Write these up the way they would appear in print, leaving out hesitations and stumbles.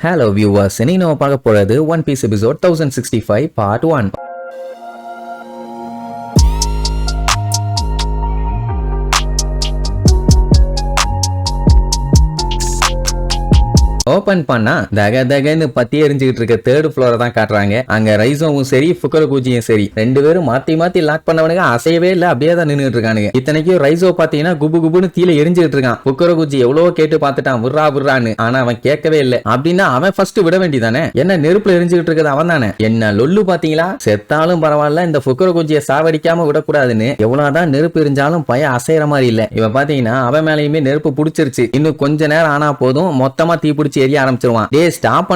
Hello viewers, இன்னைக்கு நம்ம பார்க்க போறது One Piece episode 1065 part 1. Open பண்ணா தகன்னு பத்தி எரிஞ்சுக்கிட்டு இருக்க தேர்ட் ஃப்ளோரை தான் காட்டுறாங்க. அங்க ரைசோவும் சரி ஃபுக்கரகுச்சியும் சரி ரெண்டு பேரும் மாத்தி லாக் பண்ணவனுங்க அசையவே இல்ல, அப்படியே தான் நின்றுட்டு இருக்கானுங்க. இத்தனைக்கும் ரைசோ பாத்தீங்கன்னா குபுன்னு தீல எரிஞ்சுட்டு இருக்கான். ஃபுக்கரகுச்சி எவ்வளவோ கேட்டு பார்த்துட்டான் விட்றான்னு, ஆனா அவன் கேட்கவே இல்லை. அப்படின்னா அவன் ஃபர்ஸ்ட் விட வேண்டியதானே, என்ன நெருப்புல எரிஞ்சுக்கிட்டு இருக்கிறது அவன் தானே. என்ன லொல்லு பாத்தீங்களா, செத்தாலும் பரவாயில்ல இந்த ஃபுக்கரகுச்சியை சாவடிக்காம விடக்கூடாதுன்னு எவ்வளவுதான் நெருப்பு எரிஞ்சாலும் பய அசைற மாதிரி இல்ல. இவன் பாத்தீங்கன்னா அவன் மேலேயுமே நெருப்பு புடிச்சிருச்சு. இன்னும் கொஞ்ச நேரம் ஆனா போதும் மொத்தமா தீ பிடிச்சி எரிய ஆரம்பிச்சிருவான். டே ஸ்டாப்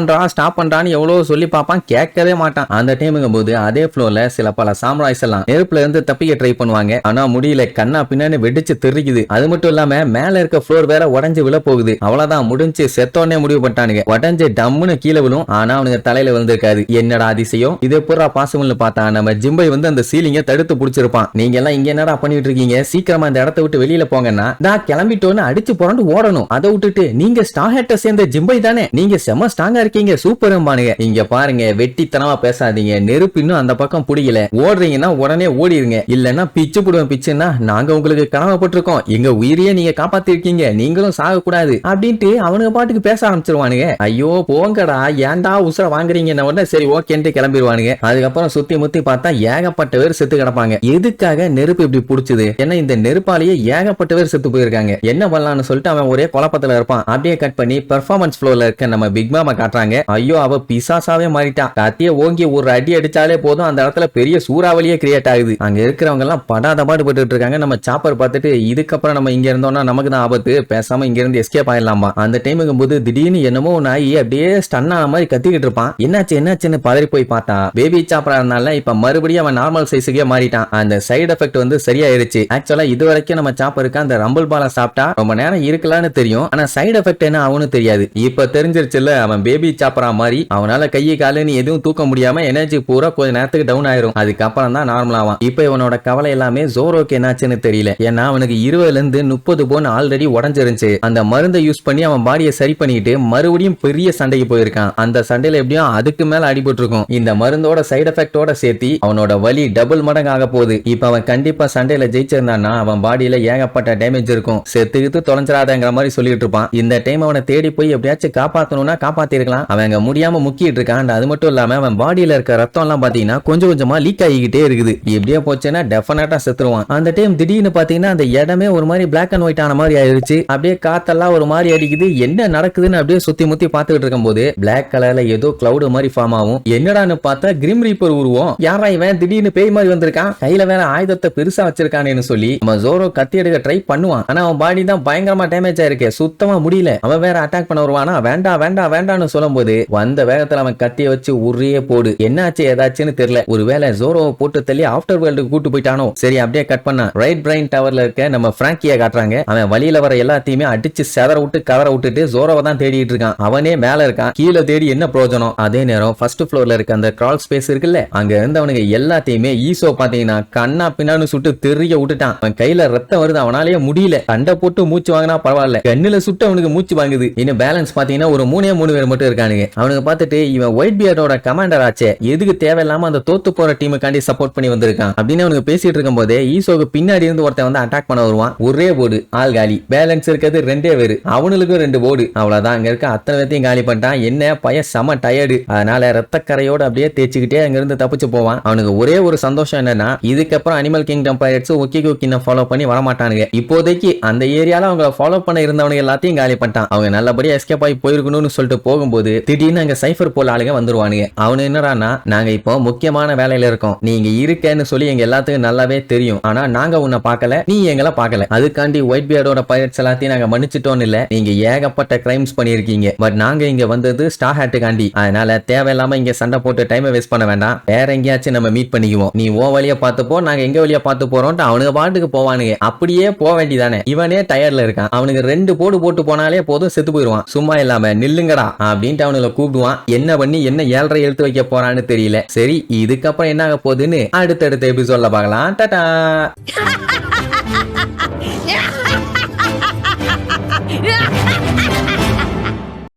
பண்றான்னு எவ்வளவு சொல்லி பாப்பான், கேட்கவே மாட்டான். அந்த டைமுங்கும் போது அதே ஃப்ளோர்ல சில பல சாம்ராய்ஸ் எல்லாம் நெருப்புல இருந்து தப்பிக்க ட்ரை பண்ணுவாங்க. ஆனா முடியல, கண்ணா பின்னாடி வெடிச்சு தெரிக்குது. அது மட்டும் இல்லாம மேல இருக்க ஃப்ளோர் வேற உடஞ்சு விழ போகுது. அவ்வளவுதான் முடிஞ்சு செத்தோடனே முடிவு பண்ணிட்டானுங்க. உடஞ்சு டம்முன்னு கீழே விழும், ஆனா அவனுக்கு தலையில விழுந்திருக்காது. என்னடா அதிசயம், இதே பூரா பாசிபிள்னு பார்த்தா நம்ம ஜிம்பை வந்து அந்த சீலிங்க தடுத்து பிடிச்சிருப்பான். நீங்க எல்லாம் இங்க என்னடா பண்ணிட்டு இருக்கீங்க, சீக்கிரமா இந்த இடத்த விட்டு வெளியில போங்கன்னா நான் கிளம்பிட்டோன்னு அடிச்சு புரண்டு ஓடணும். அதை விட்டுட்டு நீங்க ஸ்டார் ஹேட்டை சேர்ந்த ஜிம்பை தானே, நீங்க செம ஸ்ட்ராங்கா இருக்கீங்க சூப்பர்பானுங்க. இங்க பாருங்க வெட்டித்தனமா பேசாதீங்க, நெருப்பு இன்னும் அந்த பக்கம் புடிக்கல, ஓடுறீங்கன்னா உடனே ஓடிடுங்க, இல்லன்னா பிச்சு புடுவேன். பிச்சுன்னா நாங்க உங்களுக்கு கடமைப்பட்டிருக்கோம், எங்க உயிரையே நீங்க காப்பாத்திருக்கீங்க, நீங்களும் சாக கூடாது அப்படின்ட்டு அவனுக்கு பாட்டுக்கு பேச ஆரம்பிச்சிருவானுங்க. ஐயோ போங்கடா, ஏன்டா உசுர வாங்குறீங்கன்னு உடனே சரி ஓகேன்ட்டு கிளம்பிடுவானுங்க. அதுக்கப்புறம் சுத்தி முத்தி பார்த்தா ஏகப்பட்ட பேர் செத்து கிடப்பாங்க. எதுக்காக நெருப்பு இப்படி புடிச்சது, ஏன்னா இந்த நெருப்பாலேயே ஏகப்பட்ட பேர் செத்து போயிருக்காங்க. என்ன பண்ணலாம்னு சொல்லிட்டு அவன் ஒரே குழப்பத்துல இருப்பான். அப்படியே கட் பண்ணி பெர்ஃபார்மன்ஸ் ஃப்ளோர்ல இருக்க நம்ம பிக் மாமா காட்டுறாங்க. ஐயோ அவ பிசாசாவே மாறிட்டா, கத்திய ஓங்கி ஒரு அடி அடிச்சாலே போதும் அந்த இடத்துல பெரிய சூறாவளியே கிரியேட் ஆகுது. அங்க இருக்கிறவங்க எல்லாம் படாத பாடுபட்டு இருக்காங்க. நம்ம சாப்பர் பார்த்துட்டு இதுக்கப்புறம் நம்ம இங்க இருந்தோம்னா நமக்கு தான் ஆபத்து, பேசாம இங்க இருந்து எஸ்கேப் ஆயிடலாமா. அந்த டைமுக்கும் போது திடீர்னு என்னமோ நாய் அப்படியே ஸ்டன் ஆன மாதிரி கத்திக்கிட்டு இருப்பான். என்னாச்சுன்னு பதறி போய் பார்த்தா பேபி சாப்பரா இருந்தால இப்ப மறுபடியும் அவன் நார்மல் சைஸுக்கே மாறிட்டான். அந்த சைடு எஃபெக்ட் வந்து சரியாயிருச்சு. ஆக்சுவலா இது வரைக்கும் நம்ம சாப்பருக்கு அந்த ரம்பிள் பாலை சாப்பிட்டா ரொம்ப நேரம் இருக்கலாம்னு தெரியும், ஆனா சைடு எஃபெக்ட் என்ன ஆகும்னு தெரியாது. இப்ப தெரிஞ்சிருச்சுல்ல, அவன் பேபி சாப்பரா மாதிரி அவனால கையை காலுன்னு எதுவும் தூக்க முடியாம எனர்ஜி பூரா கொஞ்ச நேரத்துக்கு டவுன் ஆயிரும். அதுக்கப்புறம் தான் நார்மல் ஆவான். இப்ப இவனோட கவலை எல்லாமே ஜோரோக்கு என்னாச்சுன்னு தெரியல. ஏன்னா அவனுக்கு 20ல இருந்து 30 போன் ஆல்ரெடி உடஞ்சிருந்துச்சு. அந்த மருந்தை யூஸ் பண்ணி அவன் பாடியை சரி பண்ணிட்டு மறுபடியும் பெரிய சண்டைக்கு போயிருக்கான். அந்த சண்டையில எப்படியும் அதுக்கு மேல அடிபட்டு இருக்கும். இந்த மருந்தோட சைடு எஃபெக்டோட சேர்த்து அவனோட வலி டபுள் மடங்கு ஆக போகுது. இப்ப அவன் கண்டிப்பா சண்டையில ஜெயிச்சிருந்தான்னா அவன் பாடியில ஏகப்பட்ட டேமேஜ் இருக்கும். செத்துக்கிட்டு தொலைஞ்சிராதங்கிற மாதிரி சொல்லிட்டு இருப்பான். இந்த டைம் அவனை தேடி போய் எப்படியாச்சும் காப்பாத்தணும்னா காப்பாத்திருக்கலாம். அவன் முடியாம முக்கிட்டு இருக்கான். அது மட்டும் இல்லாம அவன் பாடியில இருக்க ரத்தம் எல்லாம் பாத்தீங்கன்னா கொஞ்சம் கொஞ்சமா லீக் ஆகிக்கிட்டே இருக்குது. இப்படியே போச்சுன்னா டெஃபினட்டா செத்துருவான். அந்த டைம் திடீர்னு பாத்தீங்கன்னா அந்த இடமே ஒரு மாதிரி பிளாக் அண்ட் ஒயிட் ஆன மாதிரி ஆயிருச்சு. அப்படியே காத்தெல்லாம் ஒரு மாதிரி அடிக்குது. என்ன நடக்குதுன்னு அப்படியே சுத்தி முத்தி பாத்துக்கிட்டு இருக்கும் போது பிளாக் கலர்ல ஏதோ கிளவுட் மாதிரி ஃபார்ம் ஆகும். என்னடான்னு பார்த்தா கிரிம் ரீப்பர் உருவம். யாரா இவன் திடீர்னு பேய் மாதிரி வந்திருக்கான், கையில வேற ஆயுதத்தை பெருசா வச்சிருக்கானேன்னு சொல்லி நம்ம ஜோரோ கத்தி எடுக்க ட்ரை பண்ணுவான். ஆனா அவன் பாடி தான் பயங்கரமா டேமேஜ் ஆயிருக்கு, சுத்தமா முடியல. அவன் வேற அட்டாக் பண்ண வருவானா, வேண்டாம்னு சொல்லும் போது வந்த வேகத்துல அவன் கத்திய வச்சு உரியே போடு. என்னாச்சு ஏதாச்சுன்னு தெரியல, ஒருவேளை ஜோரோவை போட்டு தள்ளி ஆஃப்டர் வேர்ல்டுக்கு கூட்டு போயிட்டானோ. சரி அப்படியே கட் பண்ணா ரைட் பிரைன் டவர்ல இருக்க நம்ம பிராங்கிய காட்டுறாங்க. அவன் வழியில வர எல்லாத்தையுமே அடிச்சு செதற விட்டு கவர விட்டுட்டு ஜோரோவை தான் தேடிட்டு இருக்கான். அவனே மேல இருக்கான், கீழே தேடி என்ன பிரயோஜனம். அதே நேரம் ஃபர்ஸ்ட் ஃப்ளோர்ல இருக்க அந்த கிரால் ஸ்பேஸ் இருக்குல்ல, அங்க இருந்தவனுக்கு எல்லாத்தையுமே ஈசோ பாத்தீங்கன்னா கண்ணா பின்னான்னு சுட்டு தெரிய விட்டுட்டான். அவன் கையில ரத்தம் வருது, அவனாலேயே முடியல. கண்டை போட்டு மூச்சு வாங்கினா பரவாயில்ல, கண்ணுல சுட்டு அவனுக்கு மூச்சு வாங்குது. இன்னும் பேலன்ஸ் பாத்தீங்கன்னா ஒரு 3 பேர் மட்டும் இருக்கானுங்க. அவனுக்கு பார்த்துட்டு இவன் ஒயிட் பியர்டோட கமாண்டர் ஆச்சே, எதுக்கு தேவையில்லாம அந்த தோத்து போற டீமுக்காண்டி சப்போர்ட் பண்ணி வந்திருக்கான் அப்படின்னு அவனுக்கு பேசிட்டு இருக்கும் போதே ஈசோக்கு பின்னாடி இருந்து ஒருத்தன் வந்து அட்டாக் பண்ண வருவான். ஒரே போர்டு ஆள் காலி, பேலன்ஸ் இருக்கிறது 2 பேரு, அவனுக்கும் 2 போர்டு. அவ்வளவுதான், அங்க இருக்க அத்தனை பேத்தையும் காலி பண்ணிட்டான். என்ன பையன் செம டயர்டு, அதனால ரத்தக்கரையோட அப்படியே தேய்ச்சிக்கிட்டே அங்க இருந்து தப்பிச்சு போவான். அவனுக்கு ஒரே ஒரு சந்தோஷம் என்னன்னா இதுக்கப்புறம் அனிமல் கிங்டம் பைரட்ஸ் ஒக்கிகோ கிங்டம் ஃபாலோ பண்ணி வரமாட்டானுங்க. இப்போதைக்கு அந்த ஏரியால அவங்க ஃபாலோ பண்ண இருந்தவனுங்க எல்லாத்தையும் காலி பண்ணிட்டான். அவங்க நல்லபடியா எஸ்கேப் ஆகி போயிருக்கணும்னு சொல்லிட்டு போகும்போது திடீர்னு அங்க சைஃபர் போல் ஆளுங்க வந்துருவானுங்க. அவனு என்னடானா, நாங்க இப்போ முக்கியமான வேலையில இருக்கோம், நீங்க இருக்கேன்னு சொல்லி எங்க எல்லாத்துக்கும் நல்லாவே தெரியும், ஆனா நாங்க உன்னை பார்க்கல, நீ எங்களை பார்க்கல, அதுக்காண்டி ஒயிட் பியர்டோட பைரட்ஸ் எல்லாத்தையும் நாங்க மன்னிச்சிட்டோம். இல்ல நீங்க ஏகப்பட்ட கிரைம்ஸ் பண்ணிருக்கீங்க, பட் நாங்க இங்க வந்தது ஸ்டார் ஹேட்டுக்காண்டி, அதனால தேவையில்லாம இங்க சண்டை போட்டு டைமை வேஸ்ட் பண்ண வேண்டாம், வேற எங்கேயாச்சும் நம்ம மீட் பண்ணிக்குவோம், நீ ஓ வழியா பார்த்துப்போ, நாங்க எங்க வழியா பார்த்து போறோம். அவனுக்கு பாட்டுக்கு போவானுங்க. அப்படியே போக வேண்டியதானே, இவனே டயர்ல இருக்கான். அவனுக்கு 2 போட்டு போனாலே போதும் செத்து போயிருவான். சும்மா இல்லாம நில்லுங்கடா அப்படின்ட்டு அவனுக்கு கூப்பிடுவான். என்ன பண்ணி என்ன 7.5 எழுத்து வைக்க போறான்னு தெரியல. சரி இதுக்கப்புறம் என்ன ஆக போகுதுன்னு அடுத்தடுத்த எபிசோட்ல பார்க்கலாம். டாடா.